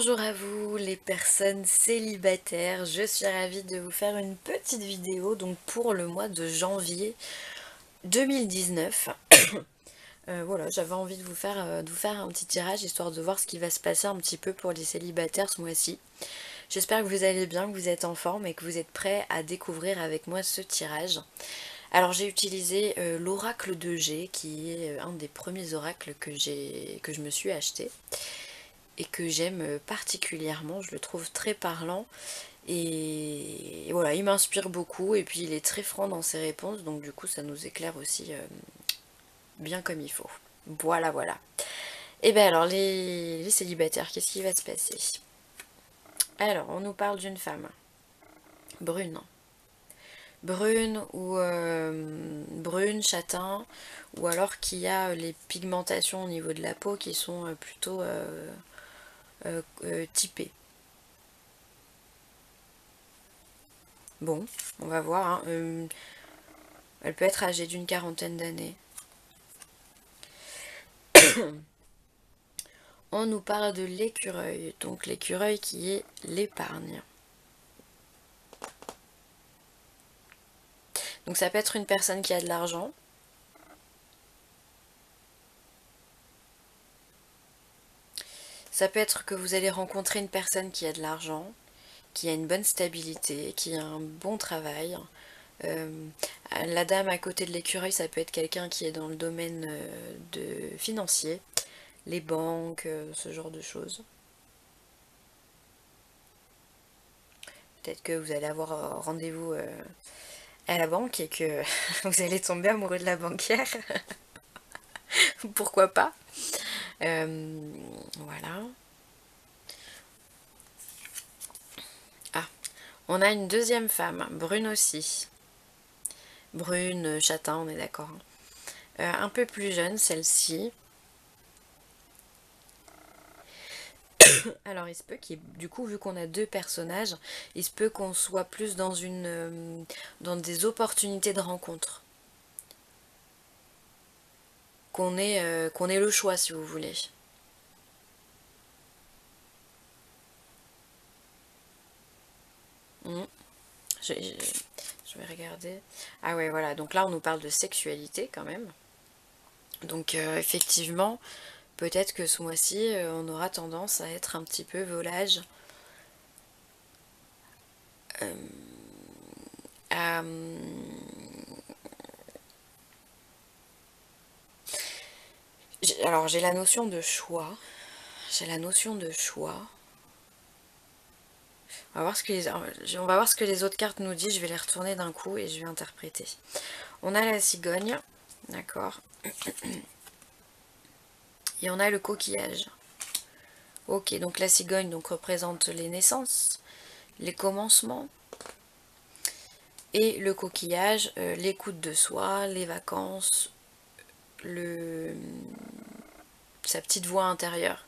Bonjour à vous les personnes célibataires, je suis ravie de vous faire une petite vidéo donc pour le mois de janvier 2019. Voilà, j'avais envie de vous faire un petit tirage histoire de voir ce qui va se passer un petit peu pour les célibataires ce mois-ci. J'espère que vous allez bien, que vous êtes en forme et que vous êtes prêts à découvrir avec moi ce tirage. Alors j'ai utilisé l'oracle de G qui est un des premiers oracles que je me suis acheté et que j'aime particulièrement, je le trouve très parlant et voilà, il m'inspire beaucoup et puis il est très franc dans ses réponses, donc du coup ça nous éclaire aussi bien comme il faut. Voilà, voilà. Et bien alors les célibataires, qu'est-ce qui va se passer? Alors on nous parle d'une femme brune. Brune ou brune, châtain, ou alors qui a les pigmentations au niveau de la peau qui sont plutôt typées. Bon, on va voir. Hein. Elle peut être âgée d'une quarantaine d'années. On nous parle de l'écureuil, donc l'écureuil qui est l'épargne. Donc ça peut être une personne qui a de l'argent. Ça peut être que vous allez rencontrer une personne qui a de l'argent, qui a une bonne stabilité, qui a un bon travail. Euh, la dame à côté de l'écureuil, ça peut être quelqu'un qui est dans le domaine financier, les banques, ce genre de choses. Peut-être que vous allez avoir rendez-vous à la banque et que vous allez tomber amoureux de la banquière. Pourquoi pas. Voilà. Ah, on a une deuxième femme, brune aussi. Brune, châtain, on est d'accord. Hein. Un peu plus jeune, celle-ci. Alors, il se peut qu'il du coup, vu qu'on a deux personnages, il se peut qu'on soit plus dans dans des opportunités de rencontre. Qu'on ait le choix, si vous voulez. Hmm. Je vais regarder. Ah ouais, voilà. Donc là, on nous parle de sexualité quand même. Donc effectivement, peut-être que ce mois-ci, on aura tendance à être un petit peu volage. Euh, à, alors j'ai la notion de choix. J'ai la notion de choix. On va voir on va voir ce que les autres cartes nous disent. Je vais les retourner d'un coup et je vais interpréter. On a la cigogne, d'accord. Et on a le coquillage. Ok, donc la cigogne donc, représente les naissances, les commencements. Et le coquillage, l'écoute de soi, les vacances, sa petite voix intérieure.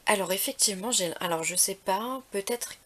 Alors effectivement, alors je sais pas, peut-être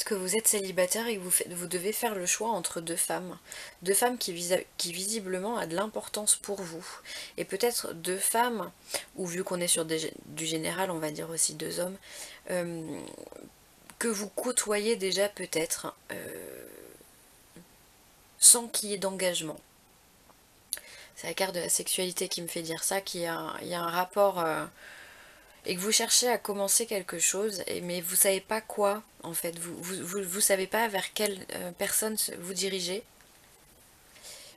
que vous êtes célibataire et que vous devez faire le choix entre deux femmes qui visiblement a de l'importance pour vous, et peut-être deux femmes, ou vu qu'on est sur du général, on va dire aussi deux hommes, euh, que vous côtoyez déjà peut-être sans qu'il y ait d'engagement. C'est la carte de la sexualité qui me fait dire ça, il y a un rapport et que vous cherchez à commencer quelque chose, mais vous savez pas quoi en fait, vous savez pas vers quelle personne vous dirigez,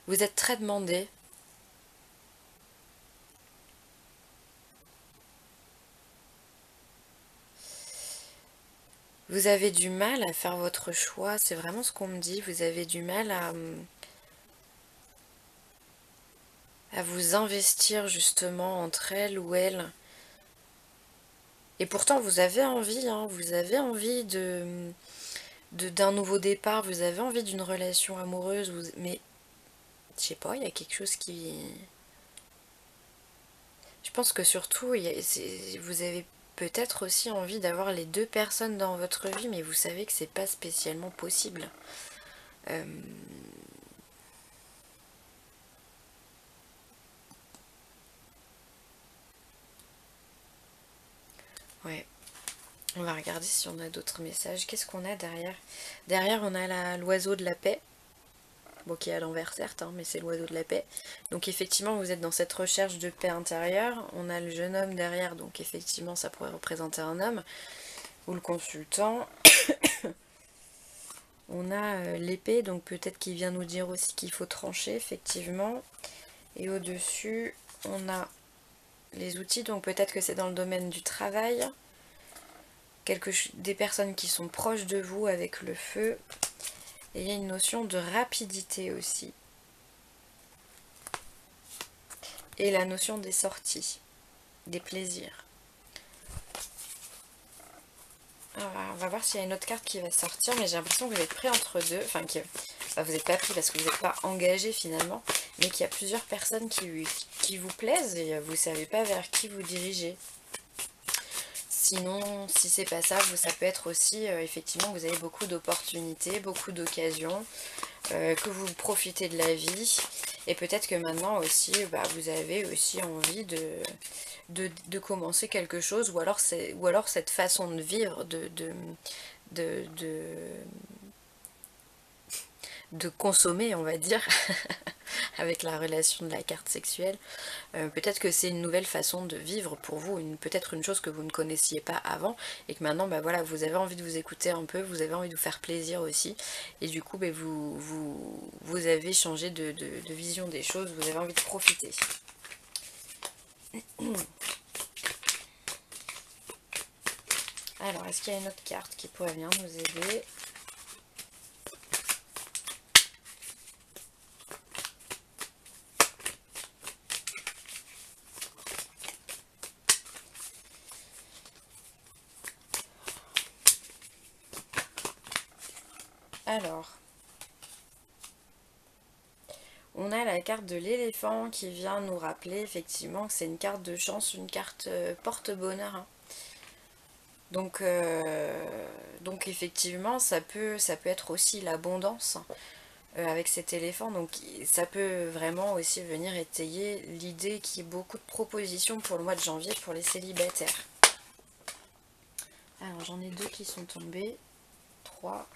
vous êtes très demandé. Vous avez du mal à faire votre choix, c'est vraiment ce qu'on me dit, vous avez du mal à vous investir justement entre elle ou elle. Et pourtant vous avez envie, hein, vous avez envie d'un nouveau départ, vous avez envie d'une relation amoureuse, mais je sais pas, il y a quelque chose qui... Je pense que surtout, vous avez peut-être aussi envie d'avoir les deux personnes dans votre vie, mais vous savez que c'est pas spécialement possible. Euh, Ouais. On va regarder si on a d'autres messages. Qu'est-ce qu'on a derrière? Derrière, on a l'oiseau de la paix. Bon, qui est à l'envers certes, hein, mais c'est l'oiseau de la paix. Donc effectivement, vous êtes dans cette recherche de paix intérieure. On a le jeune homme derrière, donc effectivement, ça pourrait représenter un homme. Ou le consultant. On a l'épée, donc peut-être qu'il vient nous dire aussi qu'il faut trancher, effectivement. Et au-dessus, on a les outils, donc peut-être que c'est dans le domaine du travail. Des personnes qui sont proches de vous avec le feu. Et il y a une notion de rapidité aussi. Et la notion des sorties, des plaisirs. Alors, on va voir s'il y a une autre carte qui va sortir, mais j'ai l'impression que vous êtes pris entre deux. Enfin, vous n'êtes pas pris parce que vous n'êtes pas engagé finalement, mais qu'il y a plusieurs personnes qui vous plaisent et vous ne savez pas vers qui vous dirigez. Sinon, si c'est pas ça, ça peut être aussi effectivement que vous avez beaucoup d'opportunités, beaucoup d'occasions, que vous profitez de la vie. Et peut-être que maintenant aussi, vous avez aussi envie de commencer quelque chose, ou alors cette façon de vivre, de consommer, on va dire, avec la relation de la carte sexuelle. Peut-être que c'est une nouvelle façon de vivre pour vous, peut-être une chose que vous ne connaissiez pas avant, et que maintenant, voilà, vous avez envie de vous écouter un peu, vous avez envie de vous faire plaisir aussi, et du coup, vous avez changé de vision des choses, vous avez envie de profiter. Alors, est-ce qu'il y a une autre carte qui pourrait venir nous aider? Alors, on a la carte de l'éléphant qui vient nous rappeler effectivement que c'est une carte de chance, une carte porte-bonheur. Hein. Donc effectivement, ça peut être aussi l'abondance avec cet éléphant. Donc ça peut vraiment aussi venir étayer l'idée qu'il y ait beaucoup de propositions pour le mois de janvier pour les célibataires. Alors j'en ai 2 qui sont tombés, 3.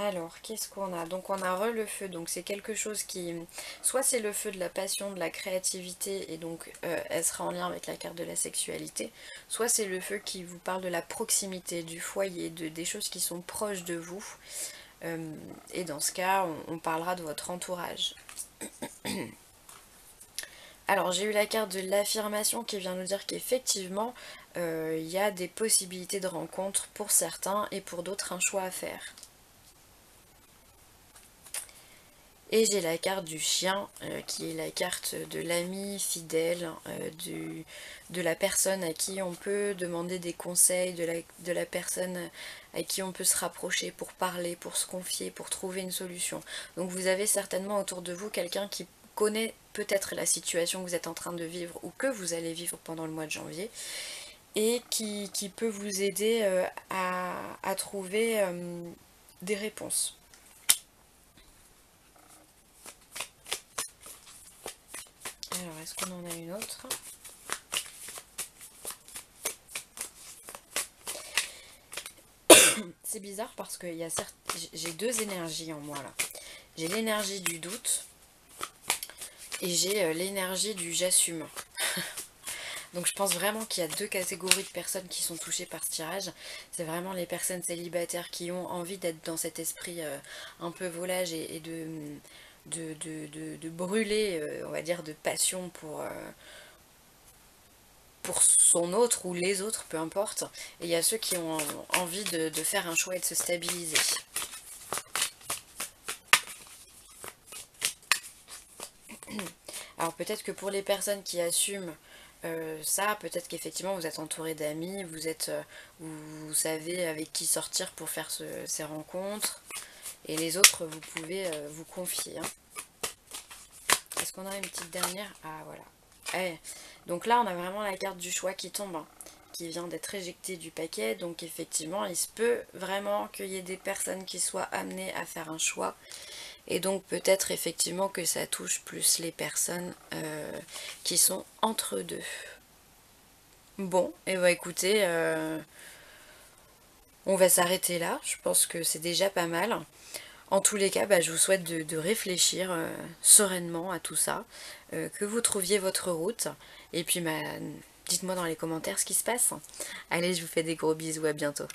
Alors, qu'est-ce qu'on a? Donc on a le feu, donc c'est quelque chose qui... Soit c'est le feu de la passion, de la créativité, et donc elle sera en lien avec la carte de la sexualité, soit c'est le feu qui vous parle de la proximité, du foyer, des choses qui sont proches de vous, et dans ce cas, on parlera de votre entourage. Alors j'ai eu la carte de l'affirmation qui vient nous dire qu'effectivement, il y a des possibilités de rencontre pour certains, et pour d'autres un choix à faire. Et j'ai la carte du chien, qui est la carte de l'ami fidèle, de la personne à qui on peut demander des conseils, de la personne à qui on peut se rapprocher pour parler, pour se confier, pour trouver une solution. Donc vous avez certainement autour de vous quelqu'un qui connaît peut-être la situation que vous êtes en train de vivre ou que vous allez vivre pendant le mois de janvier, et qui peut vous aider à trouver des réponses. Alors, est-ce qu'on en a une autre? C'est bizarre parce que j'ai 2 énergies en moi là. J'ai l'énergie du doute et j'ai l'énergie du j'assume. Donc je pense vraiment qu'il y a 2 catégories de personnes qui sont touchées par ce tirage. C'est vraiment les personnes célibataires qui ont envie d'être dans cet esprit un peu volage et de brûler, on va dire, de passion pour son autre ou les autres, peu importe. Et il y a ceux qui ont envie de faire un choix et de se stabiliser. Alors peut-être que pour les personnes qui assument ça, peut-être qu'effectivement vous êtes entouré d'amis, vous savez avec qui sortir pour faire ces rencontres. Et les autres, vous pouvez vous confier. Hein. Est-ce qu'on a une petite dernière? Ah voilà. Donc là on a vraiment la carte du choix qui tombe, hein, qui vient d'être éjectée du paquet. Donc effectivement il se peut vraiment qu'il y ait des personnes qui soient amenées à faire un choix, et donc peut-être effectivement que ça touche plus les personnes qui sont entre deux. Bon, et bah écoutez, on va s'arrêter là. Je pense que c'est déjà pas mal. En tous les cas, bah, je vous souhaite de réfléchir sereinement à tout ça, que vous trouviez votre route, et puis bah, dites-moi dans les commentaires ce qui se passe. Allez, je vous fais des gros bisous, à bientôt.